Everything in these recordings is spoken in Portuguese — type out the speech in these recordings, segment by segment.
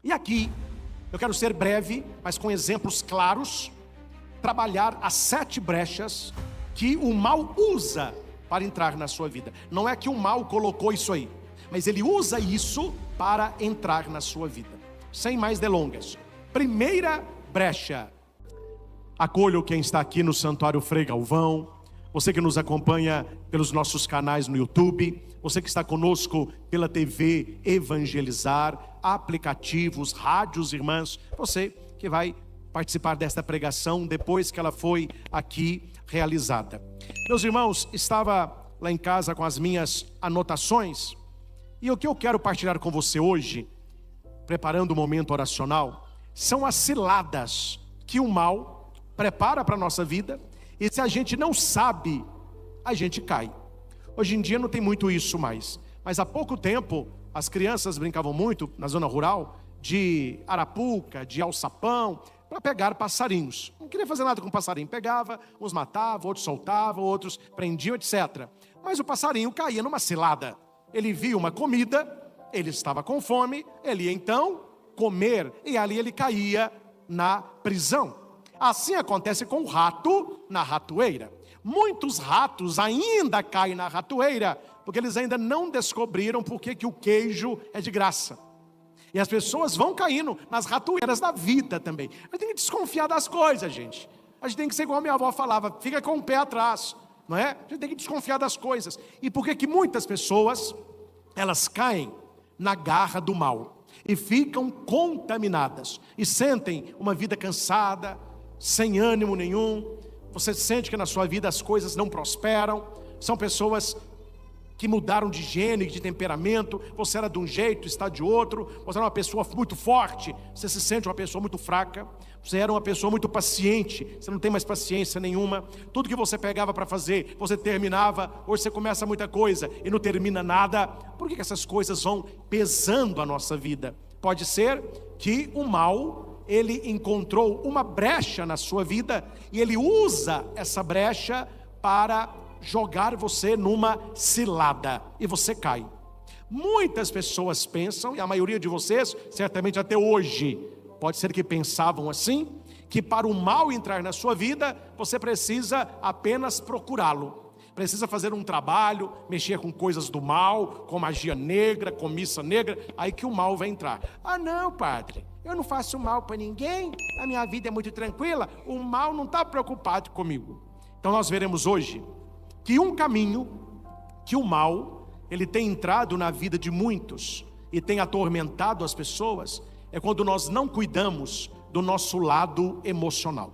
E aqui, eu quero ser breve, mas com exemplos claros, trabalhar as 7 brechas que o mal usa para entrar na sua vida. Não é que o mal colocou isso aí, mas ele usa isso para entrar na sua vida. Sem mais delongas. Primeira brecha. Acolho quem está aqui no Santuário Frei Galvão, você que nos acompanha pelos nossos canais no YouTube, você que está conosco pela TV Evangelizar, aplicativos, rádios, irmãs, você que vai participar desta pregação depois que ela foi aqui realizada. Meus irmãos, estava lá em casa com as minhas anotações, e o que eu quero partilhar com você hoje, preparando o momento oracional, são as ciladas que o mal prepara para a nossa vida, e se a gente não sabe, a gente cai. Hoje em dia não tem muito isso mais, mas há pouco tempo as crianças brincavam muito na zona rural de arapuca, de alçapão, para pegar passarinhos. Não queria fazer nada com passarinho, pegava, uns matava, outros soltava, outros prendiam, etc. Mas o passarinho caía numa cilada. Ele via uma comida, ele estava com fome, ele ia então comer, e ali ele caía na prisão. Assim acontece com o rato na ratoeira. Muitos ratos ainda caem na ratoeira, porque eles ainda não descobriram por que o queijo é de graça. E as pessoas vão caindo nas ratoeiras da vida também. A gente tem que desconfiar das coisas, gente. A gente tem que ser igual a minha avó falava, fica com o pé atrás, não é? A gente tem que desconfiar das coisas. E por que muitas pessoas, elas caem na garra do mal e ficam contaminadas e sentem uma vida cansada, sem ânimo nenhum. Você sente que na sua vida as coisas não prosperam. São pessoas que mudaram de gênero, de temperamento. Você era de um jeito, está de outro. Você era uma pessoa muito forte, você se sente uma pessoa muito fraca. Você era uma pessoa muito paciente, você não tem mais paciência nenhuma. Tudo que você pegava para fazer, você terminava. Hoje você começa muita coisa e não termina nada. Por que essas coisas vão pesando a nossa vida? Pode ser que o mal, ele encontrou uma brecha na sua vida e ele usa essa brecha para jogar você numa cilada e você cai. Muitas pessoas pensam, e a maioria de vocês, certamente até hoje, pode ser que pensavam assim, que para o mal entrar na sua vida, você precisa apenas procurá-lo. Precisa fazer um trabalho, mexer com coisas do mal, com magia negra, com missa negra, aí que o mal vai entrar. Ah não, padre, eu não faço mal para ninguém, a minha vida é muito tranquila, o mal não está preocupado comigo. Então nós veremos hoje que um caminho que o mal, ele tem entrado na vida de muitos e tem atormentado as pessoas, é quando nós não cuidamos do nosso lado emocional.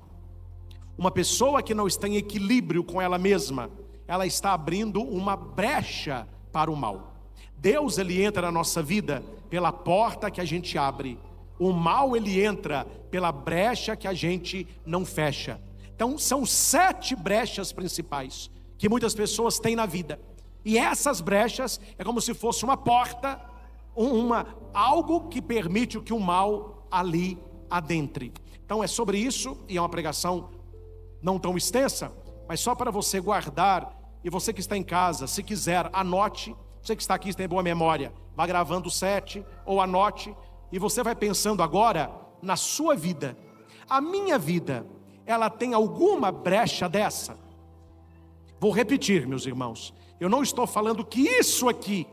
Uma pessoa que não está em equilíbrio com ela mesma, ela está abrindo uma brecha para o mal. Deus, ele entra na nossa vida pela porta que a gente abre. O mal, ele entra pela brecha que a gente não fecha. Então são 7 brechas principais que muitas pessoas têm na vida. E essas brechas é como se fosse uma porta, algo que permite que o mal ali adentre. Então é sobre isso, e é uma pregação não tão extensa, mas só para você guardar. E você que está em casa, se quiser, anote. Você que está aqui, tem boa memória, vá gravando 7 ou anote. E você vai pensando agora na sua vida. A minha vida, ela tem alguma brecha dessa? Vou repetir, meus irmãos. Eu não estou falando que isso aqui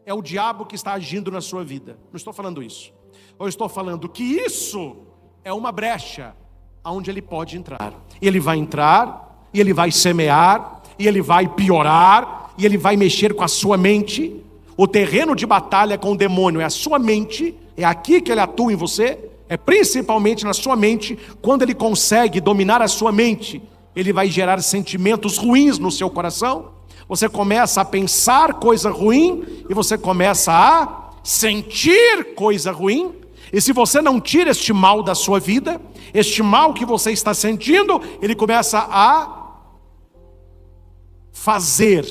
é o diabo que está agindo na sua vida. Não estou falando isso. Eu estou falando que isso é uma brecha onde ele pode entrar. E ele vai entrar, e ele vai semear, e ele vai piorar, e ele vai mexer com a sua mente. O terreno de batalha com o demônio é a sua mente, é aqui que ele atua em você, é principalmente na sua mente. Quando ele consegue dominar a sua mente, ele vai gerar sentimentos ruins no seu coração. Você começa a pensar coisa ruim, e você começa a sentir coisa ruim. E se você não tira este mal da sua vida, este mal que você está sentindo, ele começa a fazer.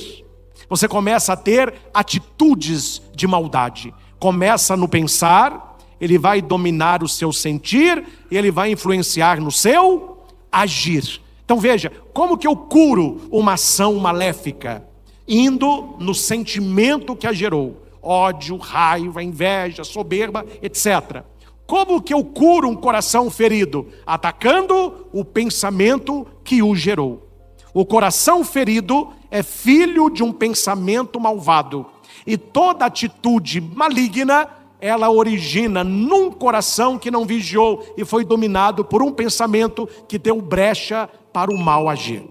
Você começa a ter atitudes de maldade. Começa no pensar, ele vai dominar o seu sentir, e ele vai influenciar no seu agir. Então veja, como que eu curo uma ação maléfica? Indo no sentimento que a gerou, ódio, raiva, inveja, soberba, etc. Como que eu curo um coração ferido? Atacando o pensamento que o gerou. O coração ferido é filho de um pensamento malvado. E toda atitude maligna, ela origina num coração que não vigiou e foi dominado por um pensamento que deu brecha para o mal agir.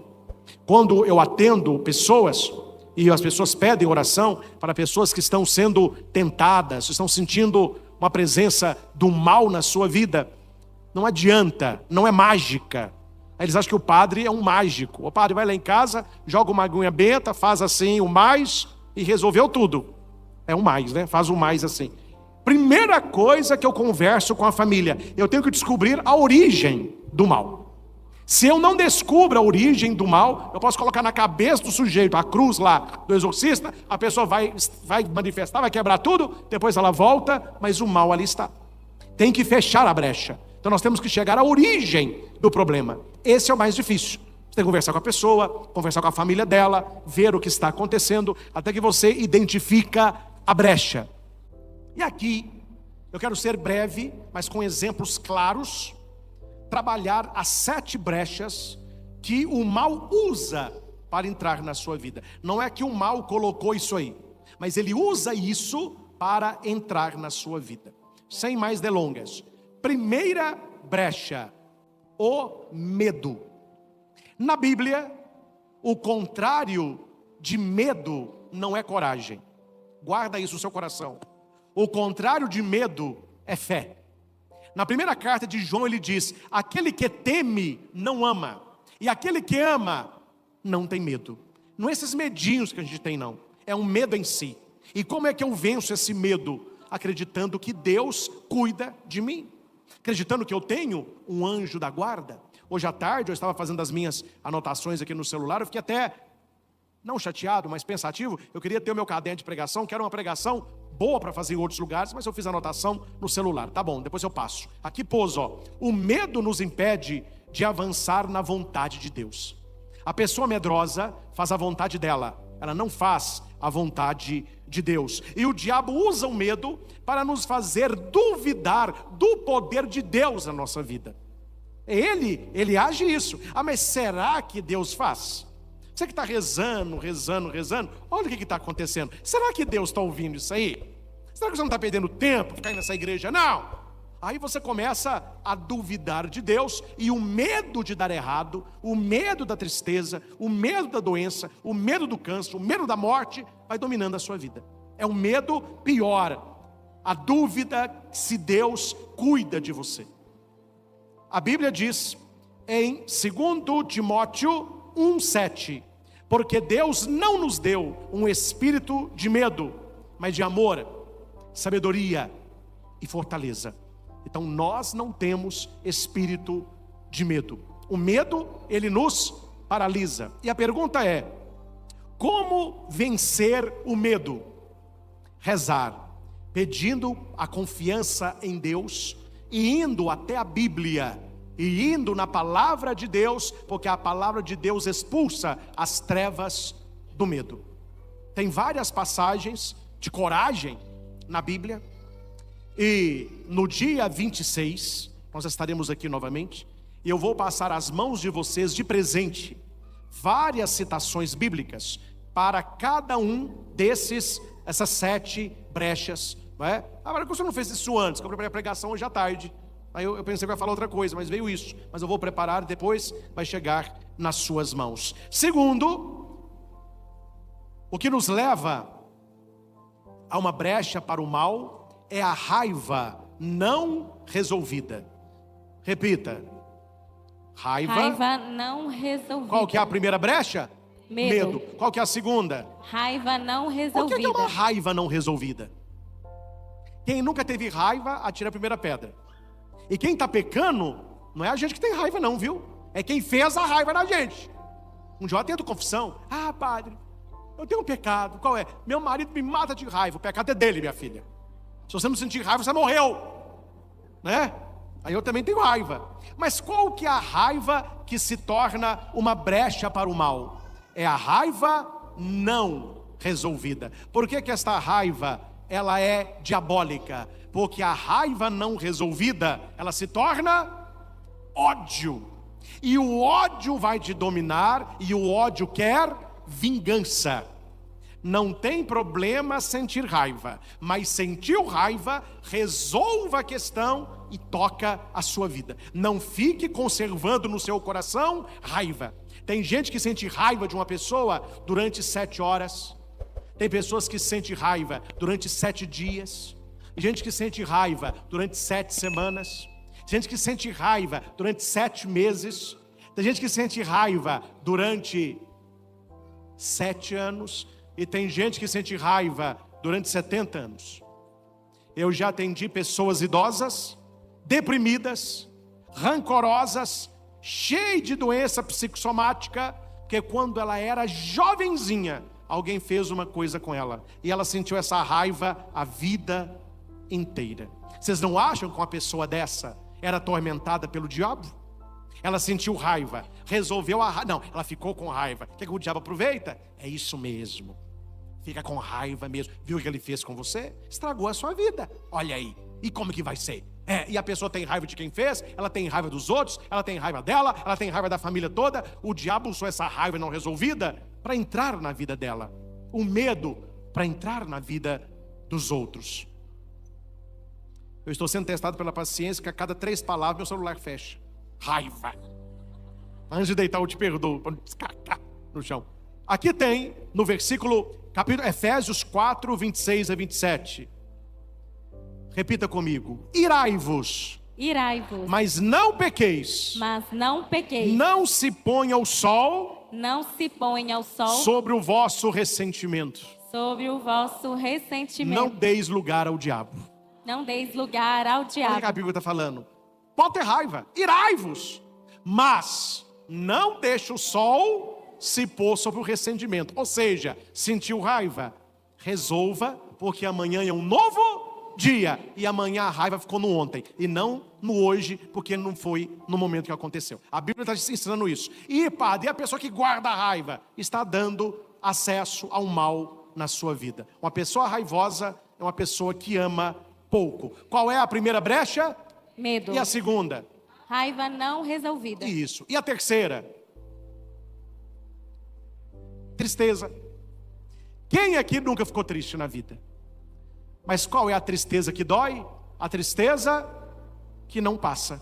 Quando eu atendo pessoas, e as pessoas pedem oração para pessoas que estão sendo tentadas, estão sentindo uma presença do mal na sua vida, não adianta, não é mágica. Aí eles acham que o padre é um mágico. O padre vai lá em casa, joga uma aguinha benta, faz assim o mais e resolveu tudo. É um mais, né? Faz o mais assim. Primeira coisa que eu converso com a família, eu tenho que descobrir a origem do mal. Se eu não descubro a origem do mal, eu posso colocar na cabeça do sujeito a cruz lá do exorcista, a pessoa vai manifestar, vai quebrar tudo, depois ela volta, mas o mal ali está. Tem que fechar a brecha. Então nós temos que chegar à origem do problema. Esse é o mais difícil. Você tem que conversar com a pessoa, conversar com a família dela, ver o que está acontecendo, até que você identifica a brecha. E aqui, eu quero ser breve, mas com exemplos claros, trabalhar as 7 brechas que o mal usa para entrar na sua vida. Não é que o mal colocou isso aí, mas ele usa isso para entrar na sua vida. Sem mais delongas. Primeira brecha, o medo. Na Bíblia, o contrário de medo não é coragem. Guarda isso no seu coração. O contrário de medo é fé. Na primeira carta de João ele diz: aquele que teme não ama, e aquele que ama não tem medo. Não é esses medinhos que a gente tem, não. É um medo em si. E como é que eu venço esse medo? Acreditando que Deus cuida de mim. Acreditando que eu tenho um anjo da guarda. Hoje à tarde eu estava fazendo as minhas anotações aqui no celular, eu fiquei até, não chateado, mas pensativo. Eu queria ter o meu caderno de pregação, que era uma pregação boa para fazer em outros lugares, mas eu fiz a anotação no celular. Tá bom, depois eu passo. Aqui pôs, ó. O medo nos impede de avançar na vontade de Deus. A pessoa medrosa faz a vontade dela, ela não faz a vontade de Deus. E o diabo usa o medo para nos fazer duvidar do poder de Deus na nossa vida. Ele age isso. Ah, mas será que Deus faz? Você que está rezando, olha o que está acontecendo. Será que Deus está ouvindo isso aí? Será que você não está perdendo tempo ficar nessa igreja? Não. Aí você começa a duvidar de Deus, e o medo de dar errado, o medo da tristeza, o medo da doença, o medo do câncer, o medo da morte, vai dominando a sua vida. É um medo pior, a dúvida se Deus cuida de você. A Bíblia diz em 2 Timóteo 1,7: porque Deus não nos deu um espírito de medo, mas de amor, sabedoria e fortaleza. Então nós não temos espírito de medo. O medo, ele nos paralisa. E a pergunta é: como vencer o medo? Rezar, pedindo a confiança em Deus e indo até a Bíblia, e indo na palavra de Deus, porque a palavra de Deus expulsa as trevas do medo. Tem várias passagens de coragem na Bíblia. E no dia 26, nós estaremos aqui novamente, e eu vou passar às mãos de vocês de presente várias citações bíblicas para cada um essas 7 brechas, não é? Agora, você não fez isso antes, que eu preparei a pregação hoje à tarde. Aí eu pensei que ia falar outra coisa, mas veio isso. Mas eu vou preparar e depois vai chegar nas suas mãos. Segundo, o que nos leva a uma brecha para o mal é a raiva não resolvida. Repita. Raiva não resolvida. Qual que é a primeira brecha? Medo. Qual que é a segunda? Raiva não resolvida. O que é uma raiva não resolvida? Quem nunca teve raiva, atira a primeira pedra. E quem está pecando, não é a gente que tem raiva não, viu? É quem fez a raiva na gente. Um dia eu atendo confissão. Ah, padre, eu tenho um pecado. Qual é? Meu marido me mata de raiva. O pecado é dele, minha filha. Se você não sentir raiva, você morreu, né? Aí eu também tenho raiva. Mas qual que é a raiva que se torna uma brecha para o mal? É a raiva não resolvida. Por que esta raiva ela é diabólica, porque a raiva não resolvida, ela se torna ódio. E o ódio vai te dominar, e o ódio quer vingança. Não tem problema sentir raiva, mas sentiu raiva, resolva a questão e toca a sua vida. Não fique conservando no seu coração raiva. Tem gente que sente raiva de uma pessoa durante 7 horas. Tem pessoas que sentem raiva durante 7 dias. Gente que sente raiva durante 7 semanas. Gente que sente raiva durante 7 meses. Tem gente que sente raiva durante 7 anos. E tem gente que sente raiva durante 70 anos. Eu já atendi pessoas idosas, deprimidas, rancorosas, cheias de doença psicossomática, porque quando ela era jovenzinha, alguém fez uma coisa com ela, e ela sentiu essa raiva a vida inteira. Vocês não acham que uma pessoa dessa era atormentada pelo diabo? Ela sentiu raiva, resolveu a raiva. Não, ela ficou com raiva. O que o diabo aproveita? É isso mesmo. Fica com raiva mesmo. Viu o que ele fez com você? Estragou a sua vida. Olha aí. E como que vai ser? E a pessoa tem raiva de quem fez, ela tem raiva dos outros, ela tem raiva dela, ela tem raiva da família toda. O diabo usou essa raiva não resolvida para entrar na vida dela. O medo para entrar na vida dos outros. Eu estou sendo testado pela paciência, que a cada 3 palavras meu celular fecha. Raiva. Antes de deitar eu te perdoo, para não descartar no chão. Aqui tem, no versículo, capítulo Efésios 4, 26 a 27. Repita comigo. Irai-vos. Irai-vos. Mas não pequeis. Mas não pequeis. Não se ponha o sol. Não se ponha o sol. Sobre o vosso ressentimento. Sobre o vosso ressentimento. Não deis lugar ao diabo. Não deis lugar ao Olha o diabo. que a Bíblia está falando. Pode ter raiva. Irai-vos. Mas não deixe o sol se pôr sobre o ressentimento. Ou seja, sentiu raiva, resolva, porque amanhã é um novo dia. E amanhã a raiva ficou no ontem e não no hoje, porque não foi no momento que aconteceu. A Bíblia está te ensinando isso. E padre, a pessoa que guarda a raiva está dando acesso ao mal na sua vida. Uma pessoa raivosa é uma pessoa que ama pouco. Qual é a primeira brecha? Medo. E a segunda? Raiva não resolvida. Isso. E a terceira? Tristeza. Quem aqui nunca ficou triste na vida? Mas qual é a tristeza que dói? A tristeza que não passa.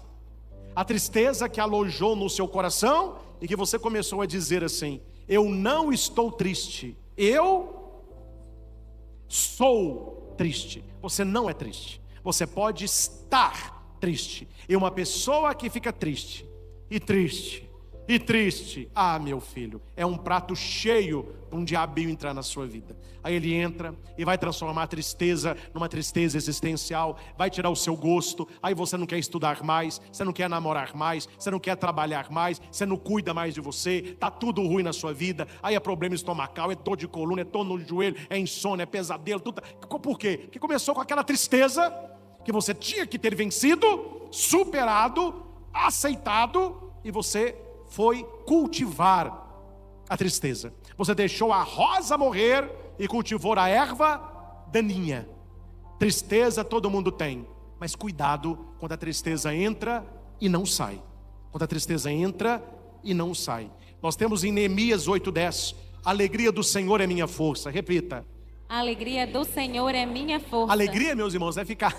A tristeza que alojou no seu coração e que você começou a dizer assim: eu não estou triste, eu sou triste. Você não é triste. Você pode estar triste. E uma pessoa que fica triste, e triste, e triste, meu filho, é um prato cheio para um diabinho entrar na sua vida. Aí ele entra e vai transformar a tristeza numa tristeza existencial, vai tirar o seu gosto. Aí você não quer estudar mais, você não quer namorar mais, você não quer trabalhar mais, você não cuida mais de você, tá tudo ruim na sua vida. Aí é problema estomacal, é dor de coluna, é dor no joelho, é insônia, é pesadelo, tudo. Por quê? Porque começou com aquela tristeza que você tinha que ter vencido, superado, aceitado, e você foi cultivar a tristeza. Você deixou a rosa morrer e cultivou a erva daninha. Tristeza todo mundo tem, mas cuidado quando a tristeza entra e não sai. Quando a tristeza entra e não sai. Nós temos em Neemias 8:10, a alegria do Senhor é minha força. Repita. A alegria do Senhor é minha força. Alegria, meus irmãos, é ficar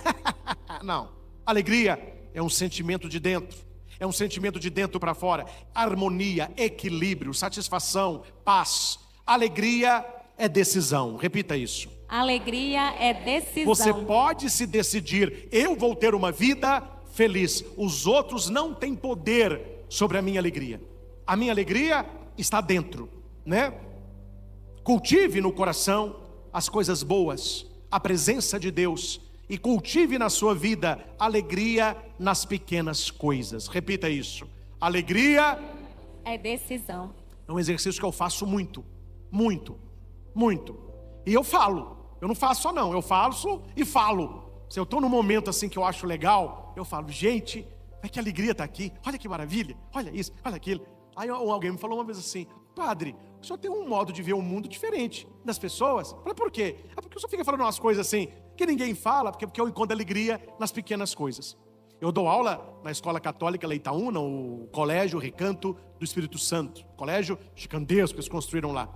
não. Alegria é um sentimento de dentro. É um sentimento de dentro para fora. Harmonia, equilíbrio, satisfação, paz. Alegria é decisão. Repita isso. Alegria é decisão. Você pode se decidir: eu vou ter uma vida feliz. Os outros não têm poder sobre a minha alegria. A minha alegria está dentro, né? Cultive no coração as coisas boas, a presença de Deus, e cultive na sua vida alegria nas pequenas coisas. Repita isso. Alegria é decisão. É um exercício que eu faço muito. E eu falo. Eu não faço só não, eu faço e falo. Se eu estou num momento assim que eu acho legal, eu falo: gente, que alegria está aqui. Olha que maravilha, olha isso, olha aquilo. Aí alguém me falou uma vez assim: padre, o senhor tem um modo de ver o mundo diferente das pessoas. Eu falei, por quê? É porque o senhor fica falando umas coisas assim, que ninguém fala, porque eu encontro alegria nas pequenas coisas. Eu dou aula na Escola Católica Leitaúna, o Colégio Recanto do Espírito Santo. Colégio gigantesco que eles construíram lá.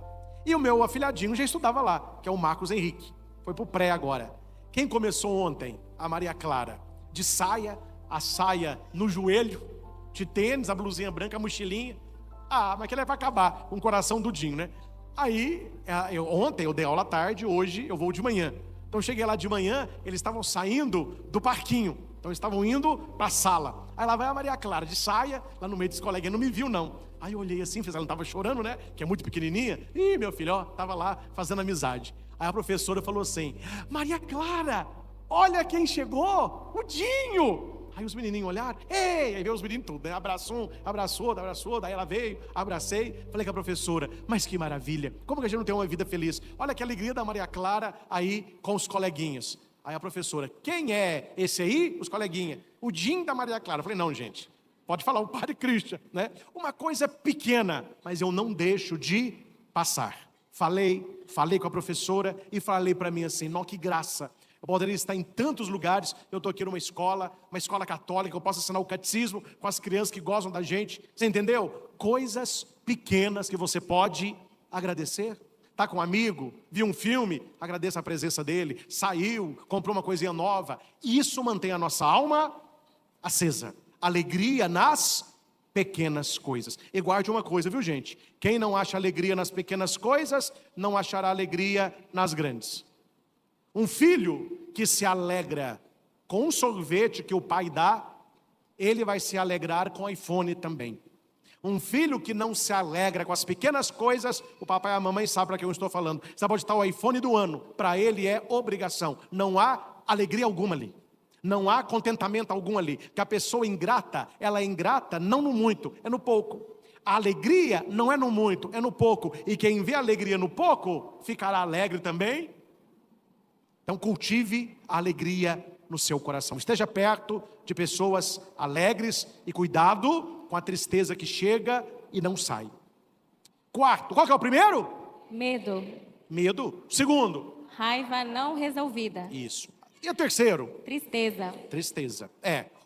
E o meu afilhadinho já estudava lá, que é o Marcos Henrique. Foi pro pré agora. Quem começou ontem? A Maria Clara. De saia, a saia no joelho, de tênis, a blusinha branca, a mochilinha. Ah, mas que ele vai acabar com o coração do Dinho, né? Aí, ontem eu dei aula à tarde, hoje eu vou de manhã. Então eu cheguei lá de manhã, eles estavam saindo do parquinho. Então eles estavam indo para a sala. Aí lá vai a Maria Clara, de saia, lá no meio dos coleguinhas, não me viu não. Aí eu olhei assim, ela não estava chorando, né? Que é muito pequenininha. Ih, meu filho, ó, estava lá fazendo amizade. Aí a professora falou assim, Maria Clara, olha quem chegou, o Dinho. Aí os menininhos olharam, ei, aí veio os meninos tudo, né? Abraçou, daí ela veio, abracei, falei com a professora, mas que maravilha, como que a gente não tem uma vida feliz? Olha que alegria da Maria Clara aí com os coleguinhas. Aí a professora, quem é esse aí? Os coleguinhas, o Dinho da Maria Clara. Eu falei, não, gente, pode falar o Padre Christian, né? Uma coisa pequena, mas eu não deixo de passar. Falei com a professora e falei para mim assim, não, que graça. Eu poderia estar em tantos lugares, eu estou aqui numa escola católica, eu posso assinar o catecismo com as crianças que gostam da gente. Você entendeu? Coisas pequenas que você pode agradecer. Está com um amigo, viu um filme, agradeça a presença dele. Saiu, comprou uma coisinha nova. Isso mantém a nossa alma acesa. Alegria nas pequenas coisas. E guarde uma coisa, viu, gente? Quem não acha alegria nas pequenas coisas, não achará alegria nas grandes. Um filho que se alegra com um sorvete que o pai dá, ele vai se alegrar com o iPhone também. Um filho que não se alegra com as pequenas coisas, o papai e a mamãe sabem para quem eu estou falando. Você pode estar o iPhone do ano, para ele é obrigação. Não há alegria alguma ali. Não há contentamento algum ali. Que a pessoa ingrata, ela é ingrata não no muito, é no pouco. A alegria não é no muito, é no pouco. E quem vê alegria no pouco, ficará alegre também. Então cultive a alegria no seu coração. Esteja perto de pessoas alegres e cuidado com a tristeza que chega e não sai. Quarto, qual que é o primeiro? Medo. Medo. Segundo? Raiva não resolvida. Isso. E o terceiro? Tristeza. Tristeza.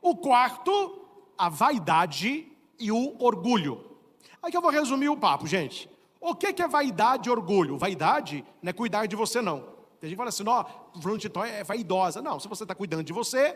O quarto, a vaidade e o orgulho. Aí que eu vou resumir o papo, gente. O que é vaidade e orgulho? Vaidade não é cuidar de você, não. Tem gente que fala assim, ó, fulano de tal é vaidosa. Não, se você está cuidando de você,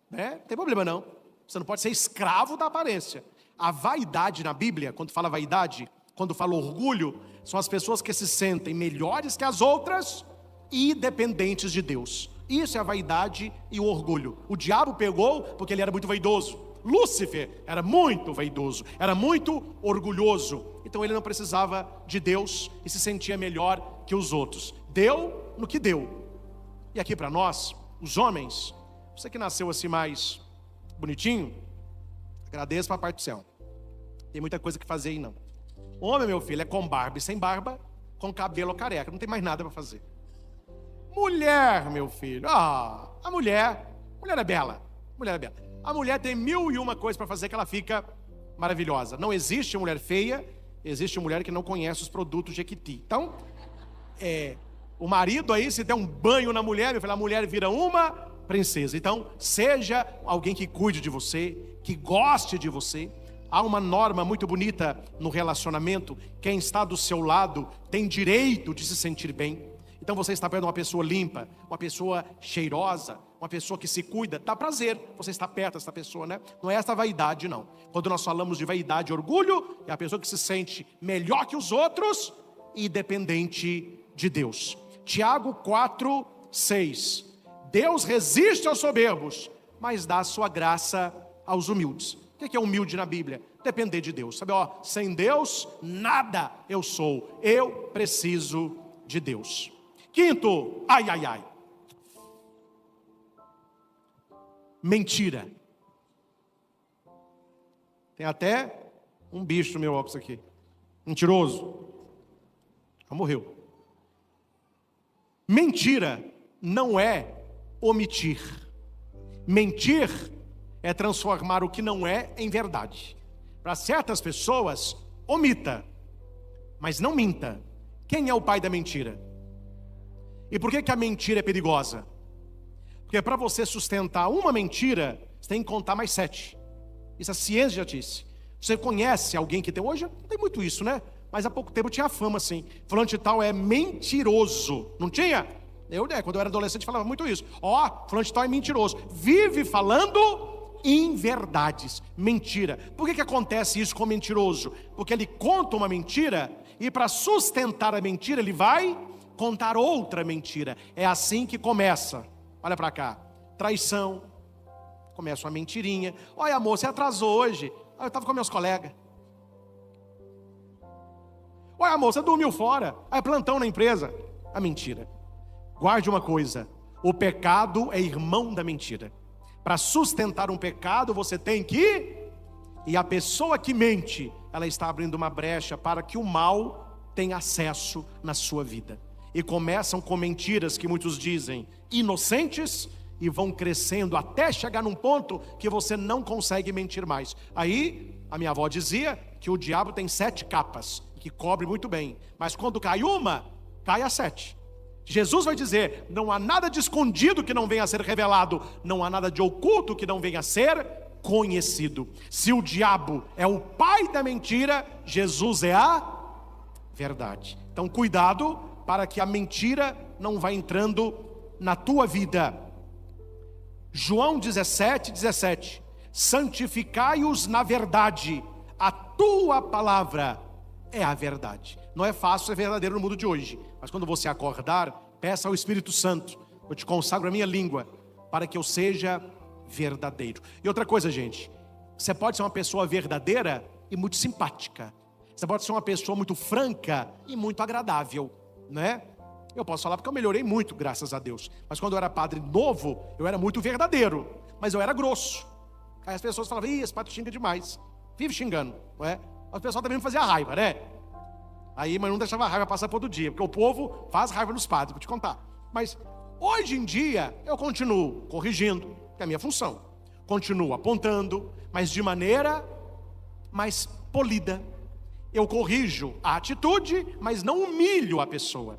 né, não tem problema não. Você não pode ser escravo da aparência. A vaidade na Bíblia, quando fala vaidade, quando fala orgulho, são as pessoas que se sentem melhores que as outras e dependentes de Deus. Isso é a vaidade e o orgulho. O diabo pegou porque ele era muito vaidoso. Lúcifer era muito vaidoso, era muito orgulhoso. Então ele não precisava de Deus e se sentia melhor que os outros. Deu no que deu. E aqui para nós, os homens, você que nasceu assim mais bonitinho, agradeço para a parte do céu. Tem muita coisa que fazer aí não. Homem, meu filho, é com barba e sem barba, com cabelo ou careca, não tem mais nada para fazer. Mulher, meu filho, a mulher é bela, mulher é bela. A mulher tem 1001 coisas para fazer que ela fica maravilhosa. Não existe mulher feia, existe mulher que não conhece os produtos Jequiti. Então, o marido aí, se der um banho na mulher, meu filho, a mulher vira uma princesa. Então, seja alguém que cuide de você, que goste de você. Há uma norma muito bonita no relacionamento: quem está do seu lado tem direito de se sentir bem. Então você está perto de uma pessoa limpa, uma pessoa cheirosa, uma pessoa que se cuida, dá prazer você está perto dessa pessoa, né? Não é essa vaidade não. Quando nós falamos de vaidade e orgulho, é a pessoa que se sente melhor que os outros e dependente de Deus. Tiago 4:6. Deus resiste aos soberbos, mas dá a sua graça aos humildes. O que é humilde na Bíblia? Depender de Deus. Sabe, sem Deus, nada eu sou. Eu preciso de Deus. Quinto, mentira. Tem até um bicho no meu óculos aqui. Mentiroso. Já morreu. Mentira não é omitir. Mentir é transformar o que não é em verdade. Para certas pessoas, omita. mas não minta. Quem é o pai da mentira? E por que a mentira é perigosa? Porque para você sustentar uma mentira, você tem que contar mais 7. Isso a ciência já disse. Você conhece alguém que tem... Hoje não tem muito isso, né? Mas há pouco tempo tinha fama assim. Fulano de tal é mentiroso. Não tinha? Quando eu era adolescente, falava muito isso. Fulano de tal é mentiroso. Vive falando inverdades, mentira. Por que acontece isso com o mentiroso? Porque ele conta uma mentira e para sustentar a mentira ele vai contar outra mentira. É assim que começa. Olha para cá, traição. Começa uma mentirinha. Olha, amor, você atrasou hoje. Eu estava com meus colegas. Olha, amor, você dormiu fora. Plantão na empresa. A mentira. Guarde uma coisa: o pecado é irmão da mentira. Para sustentar um pecado, você tem que... E a pessoa que mente, ela está abrindo uma brecha para que o mal tenha acesso na sua vida. E começam com mentiras que muitos dizem inocentes e vão crescendo até chegar num ponto que você não consegue mentir mais. Aí, a minha avó dizia que o diabo tem 7 capas, que cobre muito bem. Mas quando cai uma, cai a 7. Jesus vai dizer: não há nada de escondido que não venha a ser revelado, não há nada de oculto que não venha a ser conhecido. Se o diabo é o pai da mentira, Jesus é a verdade. Então cuidado para que a mentira não vá entrando na tua vida. João 17:17. Santificai-os na verdade, a tua palavra é a verdade. Não é fácil ser verdadeiro no mundo de hoje, mas quando você acordar, peça ao Espírito Santo: eu te consagro a minha língua para que eu seja verdadeiro. E outra coisa, gente, você pode ser uma pessoa verdadeira e muito simpática. Você pode ser uma pessoa muito franca e muito agradável, né? Eu posso falar porque eu melhorei muito, graças a Deus. Mas quando eu era padre novo, eu era muito verdadeiro, mas eu era grosso. Aí as pessoas falavam: esse padre xinga demais, vive xingando, não é? As pessoas também me faziam raiva, né? Aí, mas não deixava a raiva passar por outro dia, porque o povo faz raiva nos padres, vou te contar. Mas hoje em dia eu continuo corrigindo, que é a minha função. Continuo apontando, mas de maneira mais polida. Eu corrijo a atitude, mas não humilho a pessoa.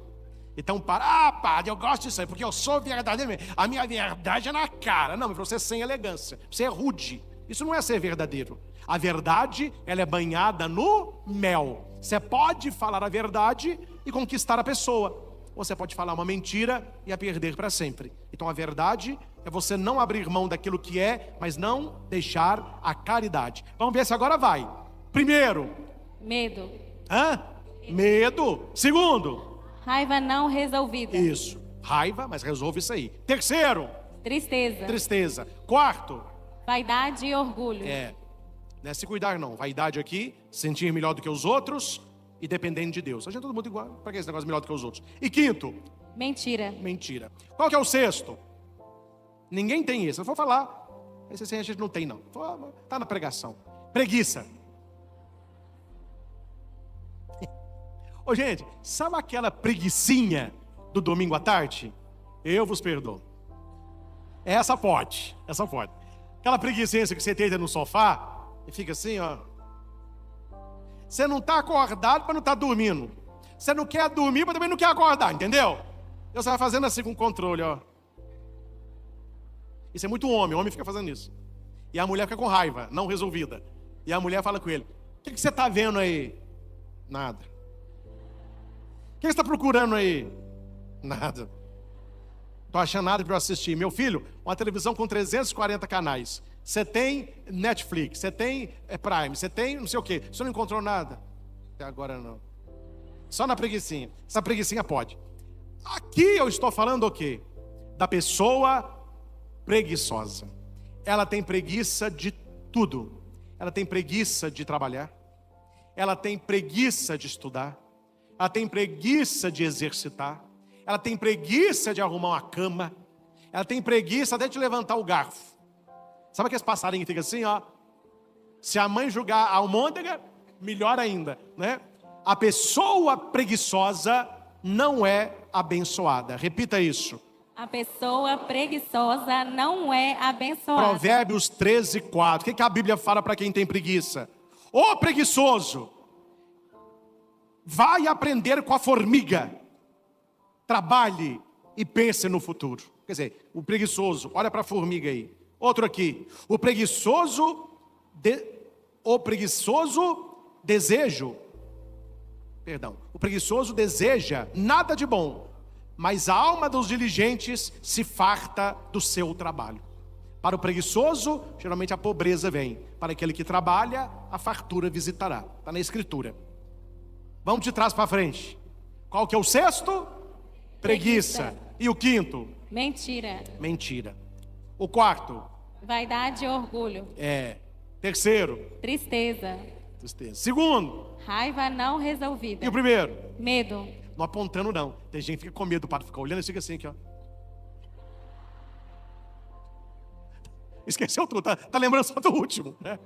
Então, padre, eu gosto disso aí, porque eu sou verdadeiro. A minha verdade é na cara. Não, você é sem elegância, você é rude. Isso não é ser verdadeiro. A verdade, ela é banhada no mel. Você pode falar a verdade e conquistar a pessoa. Você pode falar uma mentira e a perder para sempre. Então a verdade é você não abrir mão daquilo que é, mas não deixar a caridade. Vamos ver se agora vai. Primeiro, Medo. Medo. Segundo, Raiva não resolvida. isso, raiva, mas resolve isso aí. Terceiro, Tristeza. tristeza. Quarto, Vaidade e orgulho. não é se cuidar não. Vaidade aqui, sentir melhor do que os outros e dependendo de Deus. A gente é todo mundo igual, para que esse negócio melhor do que os outros? E quinto, Mentira. mentira. Qual que é o sexto? Ninguém tem isso. Eu vou falar, esse assim a gente não tem não. Está na pregação. Preguiça. Ô gente, sabe aquela preguicinha do domingo à tarde? Eu vos perdoo. Essa pode. Aquela preguicinha que você deita no sofá e fica assim, ó. Você não está acordado para não estar dormindo. Você não quer dormir, mas também não quer acordar, entendeu? Você vai fazendo assim com controle, ó. Isso é muito homem fica fazendo isso. E a mulher fica com raiva, não resolvida. E a mulher fala com ele: o que você está vendo aí? Nada. O que você está procurando aí? Nada. Estou achando nada para eu assistir. Meu filho, uma televisão com 340 canais. Você tem Netflix, você tem Prime, você tem não sei o quê. Você não encontrou nada? Até agora não. Só na preguicinha. Essa preguicinha pode. Aqui eu estou falando o quê? Da pessoa preguiçosa. Ela tem preguiça de tudo. Ela tem preguiça de trabalhar. Ela tem preguiça de estudar. Ela tem preguiça de exercitar. Ela tem preguiça de arrumar uma cama. Ela tem preguiça até de levantar o garfo. Sabe aqueles passarinhos que ficam assim, ó? Se a mãe julgar a almôndega, melhor ainda, né? A pessoa preguiçosa não é abençoada. Repita isso. A pessoa preguiçosa não é abençoada. Provérbios 13:4. O que a Bíblia fala para quem tem preguiça? Ô preguiçoso, vai aprender com a formiga. Trabalhe e pense no futuro. Quer dizer, o preguiçoso, olha para a formiga aí. Outro aqui, o preguiçoso deseja nada de bom, mas a alma dos diligentes se farta do seu trabalho. Para o preguiçoso, geralmente a pobreza vem. Para aquele que trabalha, a fartura visitará. Está na Escritura. Vamos de trás para frente. Qual que é o sexto? Preguiça. E o quinto? Mentira. O quarto? Vaidade e orgulho. Terceiro? Tristeza. Segundo? Raiva não resolvida. E o primeiro? Medo. Não apontando não. Tem gente que fica com medo, o padre fica olhando e fica assim aqui, ó. Esqueceu tudo, tá lembrando só do último, né?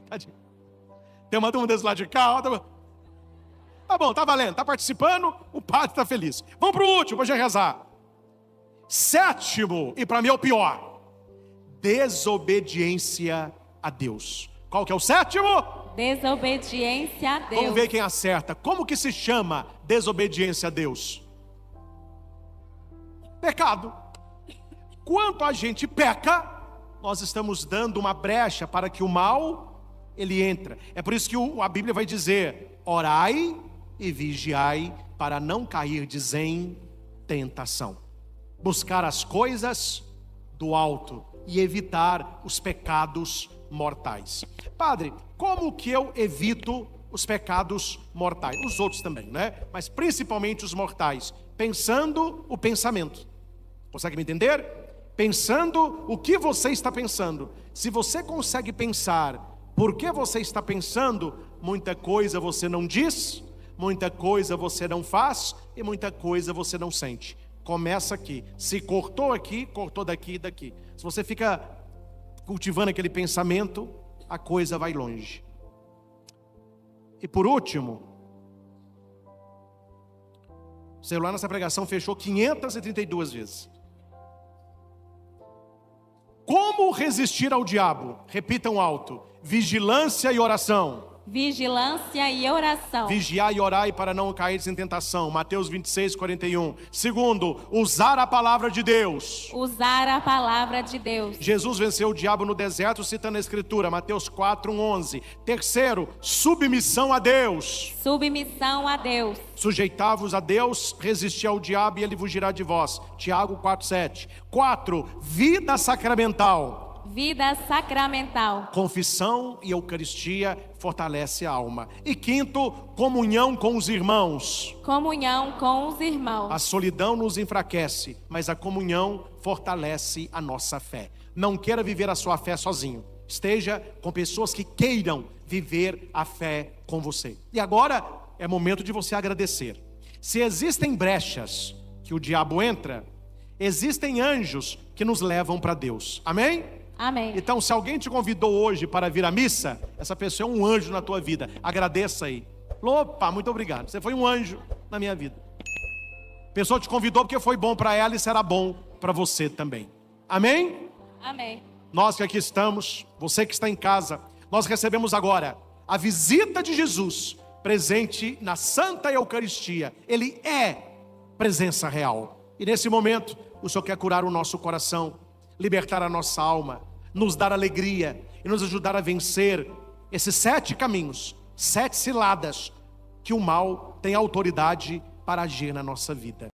Tadinho. Tem uma dúvida desse lado de cá, ó, tá bom, tá valendo, tá participando, o padre tá feliz. Vamos pro último, pra gente rezar. Sétimo, e para mim é o pior: desobediência a Deus. Qual que é o sétimo? Desobediência a Deus. Vamos ver quem acerta. Como que se chama desobediência a Deus? Pecado. Quando a gente peca, nós estamos dando uma brecha para que o mal, ele entra. É por isso que a Bíblia vai dizer: orai e vigiai para não cairdes em tentação. Buscar as coisas do alto e evitar os pecados mortais. Padre, como que eu evito os pecados mortais? Os outros também, né? Mas principalmente os mortais. Pensando o pensamento. Consegue me entender? Pensando o que você está pensando. Se você consegue pensar por que você está pensando, muita coisa você não diz, muita coisa você não faz e muita coisa você não sente. Começa aqui. Se cortou aqui, cortou daqui e daqui. Se você fica cultivando aquele pensamento, a coisa vai longe. E por último, o celular nessa pregação fechou 532 vezes. Como resistir ao diabo? Repitam alto: vigilância e oração. Vigilância e oração. Vigiar e orai para não cair em tentação. Mateus 26:41. Segundo, usar a palavra de Deus. Usar a palavra de Deus. Jesus venceu o diabo no deserto, citando a Escritura, Mateus 4:11. Terceiro, submissão a Deus. Submissão a Deus. Sujeitai-vos a Deus, resisti ao diabo e ele fugirá de vós. Tiago 4:7. 4, vida sacramental. Vida sacramental. Confissão e Eucaristia fortalece a alma. E quinto, comunhão com os irmãos. Comunhão com os irmãos. A solidão nos enfraquece, mas a comunhão fortalece a nossa fé. Não queira viver a sua fé sozinho. Esteja com pessoas que queiram viver a fé com você. E agora é momento de você agradecer. Se existem brechas que o diabo entra, existem anjos que nos levam para Deus. Amém? Amém. Então, se alguém te convidou hoje para vir à missa, essa pessoa é um anjo na tua vida. Agradeça aí. Opa, muito obrigado. Você foi um anjo na minha vida. A pessoa te convidou porque foi bom para ela e será bom para você também. Amém? Amém. Nós que aqui estamos, você que está em casa, nós recebemos agora a visita de Jesus, presente na Santa Eucaristia. Ele é presença real. E nesse momento, o Senhor quer curar o nosso coração, libertar a nossa alma, nos dar alegria e nos ajudar a vencer esses 7 caminhos, 7 ciladas que o mal tem autoridade para agir na nossa vida.